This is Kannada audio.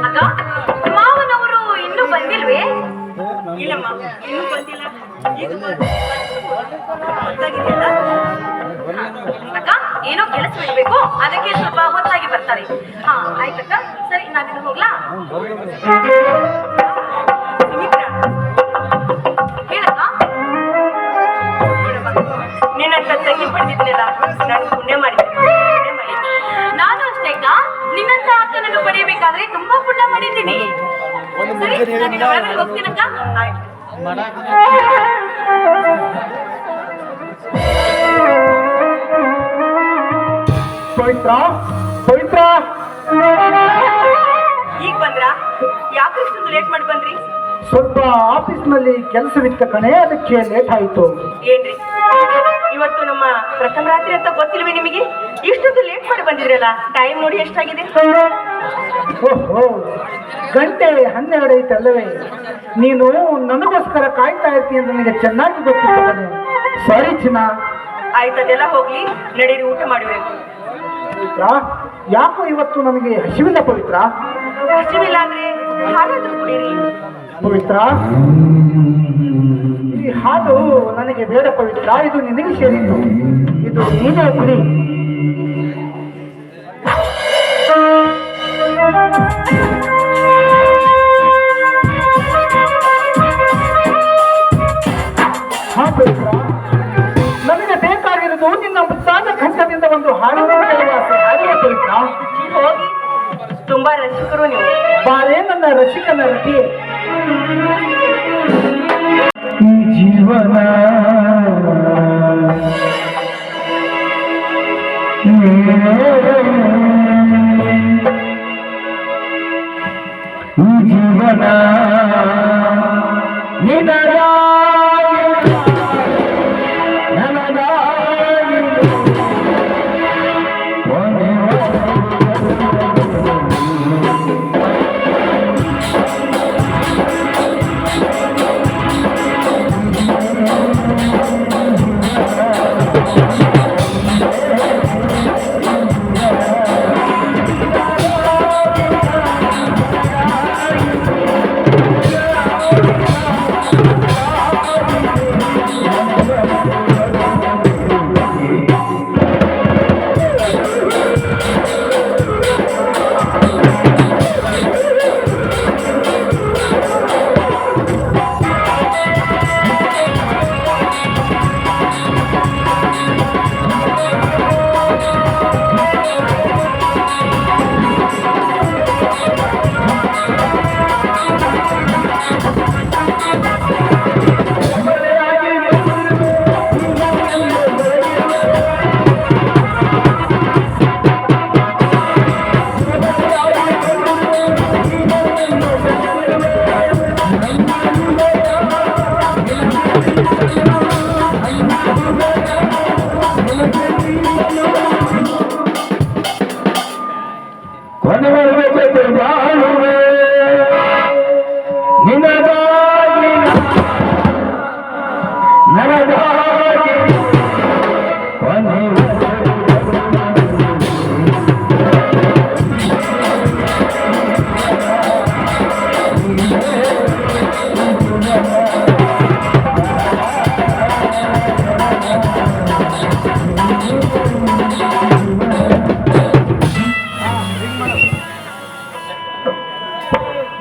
ಅಕ್ಕ, ಮಾವನವರು ಇನ್ನೂ ಬಂದಿಲ್ವೇ? ಇಲ್ಲಮ್ಮ, ಇನ್ನೂ ಬಂದಿಲ್ಲ. ಅಕ್ಕ, ಏನೋ ಕೆಲಸ ಬಿಡ್ಬೇಕು, ಅದಕ್ಕೆ ಸ್ವಲ್ಪ ಹೊತ್ತಾಗಿ ಬರ್ತಾರೆ. ಹಾ ಆಯ್ತಕ್ಕ, ಸರಿ ನಾನಿನ್ನು ಹೋಗ್ಲಾ? ಹೇಳಕ್ಕ. ನಿನ್ನಂತ ತಂಗಿ ಪಡೆದಿದ್ನಲ್ಲ, ನಾನು ಪುಣ್ಯ ಮಾಡಿದ್ದೆ. ನಾನು ಅಷ್ಟೇ ಅಕ್ಕ, ನಿನ್ನಂತ ಅಕ್ಕನನ್ನು ಪಡೆಯಬೇಕಾದ್ರೆ ತುಂಬಾ ಪುಣ್ಯ ಮಾಡಿದ್ದೀನಿ. ಸರಿ ನಾನು ಒಳಗಡೆ ಹೋಗ್ತೀನಕ್ಕ. ಆಯ್ತು. ಪವಿತ್ರ, ಪವಿತ್ರ, ಈಗ ಬಂದ್ರ? ಯಾಕೆ ಇಷ್ಟೊಂದು ಲೇಟ್ ಮಾಡಿ ಬಂದ್ರಿ? ಸ್ವಲ್ಪ ಆಫೀಸ್ನಲ್ಲಿ ಕೆಲಸವಿತ್ತ ಕಣೆ, ಅದಕ್ಕೆ ಲೇಟ್ ಆಯಿತು. ಏನ್ರಿ, ಇವತ್ತು ನಮ್ಮ ಪ್ರಥಮ ರಾತ್ರಿ ಅಂತ ಗೊತ್ತಿಲ್ವೇ ನಿಮಗೆ? ಇಷ್ಟೊಂದು ಲೇಟ್ ಮಾಡಿ ಬಂದಿದ್ರಲ್ಲ, ಟೈಮ್ ನೋಡಿ ಎಷ್ಟಾಗಿದೆ? ಓಹೋ, ಗಂಟೆ 12 ಐತಲ್ಲವೇ? ನೀನು ನನಗೋಸ್ಕರ ಕಾಯ್ತಾ ಇರ್ತೀನಿ ಅಂತ ನನಗೆ ಚೆನ್ನಾಗಿ ಗೊತ್ತಿತ್ತು ಕಣೆ. ಸಾರಿ ಚಿನ್ನ. ಆಯ್ತು, ಅದೆಲ್ಲ ಹೋಗ್ಲಿ, ನಡೀರಿ ಊಟ ಮಾಡಿವ್ರಿ. ಪವಿತ್ರ, ಯಾಕೋ ಇವತ್ತು ನನಗೆ ಹಸಿವಿಲ್ಲ ಪವಿತ್ರ. ಹಸಿವಿಲ್ಲ ಅಂದ್ರೆ ಹಾಲಾದ್ರೂ ಕುಡೀರಿ. ಪವಿತ್ರ, ಈ ಹಾಲು ನನಗೆ ಬೇಡ ಪವಿತ್ರ, ಇದು ನಿನಗೆ ಸೇರಿದ್ದು, ಇದು ನೀನೇ ಕುಡಿ. ಹಾ ಪವಿತ್ರ, ನನಗೆ ಬೇಕಾಗಿರುವುದು ನಿನ್ನ ಮುದ್ದಾದ ಕಂಠದಿಂದ ಒಂದು ಹಾಡಿನ ಹಾಡಿನ ಪವಿತ್ರ. ಹೋಗಿ, ತುಂಬಾ ರಸಿಕರು ನೀವು. ಬಾರೇ ನನ್ನ ರಸಿಕನ ರತಿ. ಈ ಜೀವನ ಧನ್ಯವಾದ.